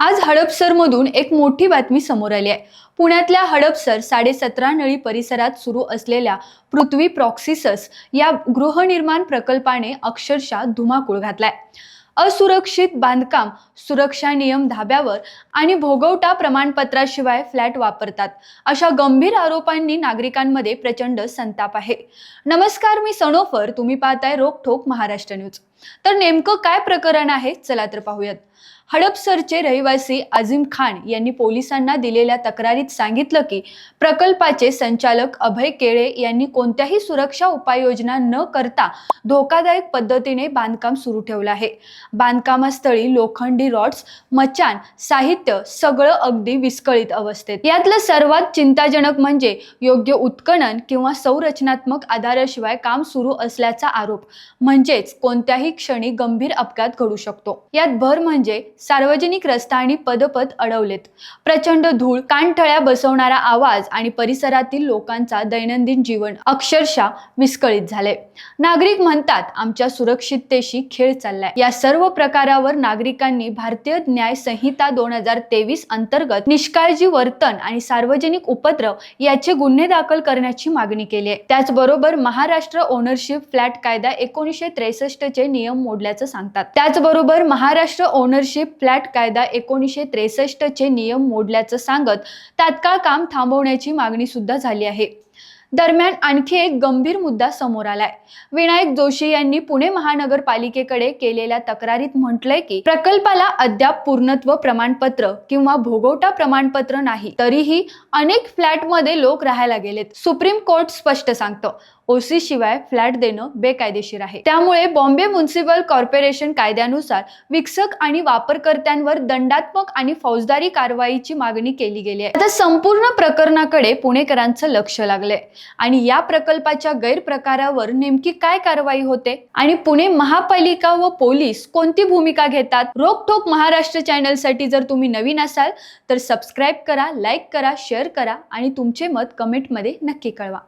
आज हडपसरमधून एक मोठी बातमी समोर आली आहे। पुण्यातल्या हडपसर 17.5 नळी परिसरात सुरू असलेल्या पृथ्वी प्रॉक्सिसस या गृहनिर्माण प्रकल्पाने अक्षरशः धुमाकूळ घातलाय। असुरक्षित बांधकाम, सुरक्षा नियम धाब्यावर आणि भोगवटा प्रमाणपत्राशिवाय फ्लॅट वापरतात अशा गंभीर आरोपांनी नागरिकांमध्ये प्रचंड संताप आहे। नमस्कार, मी सनोफर, तुम्ही पाहताय रोकठोक महाराष्ट्र न्यूज। तर नेमकं काय प्रकरण आहे, चला तर पाहूयात। हडपसरचे रहिवासी अजीम खान यांनी पोलिसांना दिलेल्या तक्रारीत सांगितलं की प्रकल्पाचे संचालक अभय केळे यांनी कोणत्याही सुरक्षा उपाययोजना न करता धोकादायक पद्धतीने बांधकाम सुरू ठेवलं आहे। बांधकामास्थळी लोखंडी रॉड्स, मचान, साहित्य सगळं अगदी विस्कळीत अवस्थेत। यातलं सर्वात चिंताजनक म्हणजे योग्य उत्खनन किंवा संरचनात्मक आधाराशिवाय काम सुरू असल्याचा आरोप, म्हणजेच कोणत्याही क्षणी गंभीर अपघात घडू शकतो। यात भर म्हणजे सार्वजनिक रस्ता आणि पदपथ अडवलेत। प्रचंड धूळ, कानठळ्या बसवणारा आवाज आणि परिसरातील लोकांचा दैनंदिन जीवन अक्षरशः विस्कळीत झाले। नागरिक म्हणतात, आमच्या सुरक्षिततेशी खेळ चाललाय। या सर्व प्रकारावर नागरिकांनी भारतीय न्याय संहिता 2023 अंतर्गत निष्काळजी वर्तन आणि सार्वजनिक उपद्रव याचे गुन्हे दाखल करण्याची मागणी केली आहे। त्याचबरोबर महाराष्ट्र ओनरशिप फ्लॅट कायदा 1963 चे नियम मोडल्याचं सांगतात। त्याचबरोबर महाराष्ट्र ओनरशिप फ्लॅट कायदा 1963 चे नियम मोडल्याचं सांगत तात्काळ काम थांबवण्याची मागणी सुद्धा झाली आहे। दरम्यान आणखी एक गंभीर मुद्दा समोर आलाय। विनायक जोशी यांनी पुणे महानगरपालिकेकडे केलेल्या तक्रारीत म्हटलंय की प्रकल्पाला अद्याप पूर्णत्व प्रमाणपत्र किंवा भोगवटा प्रमाणपत्र नाही, तरीही अनेक फ्लॅटमध्ये लोक राहायला गेलेत। सुप्रीम कोर्ट स्पष्ट सांगतं, ओसी शिवाय फ्लॅट देणं बेकायदेशीर आहे। त्यामुळे बॉम्बे म्युनिसिपल कॉर्पोरेशन कायद्यानुसार विकसक आणि वापरकर्त्यांवर दंडात्मक आणि फौजदारी कारवाईची मागणी केली गेली आहे। आता संपूर्ण प्रकरणाकडे पुणेकरांचं लक्ष लागलंय आणि या प्रकल्पाच्या गैरप्रकारावर नेमकी काय कारवाई होते आणि पुणे महापालिका व पोलीस कोणती भूमिका घेतात। रोकठोक महाराष्ट्र चॅनलसाठी जर तुम्ही नवीन असाल तर सबस्क्राईब करा, लाईक करा, शेअर करा आणि तुमचे मत कमेंटमध्ये नक्की कळवा।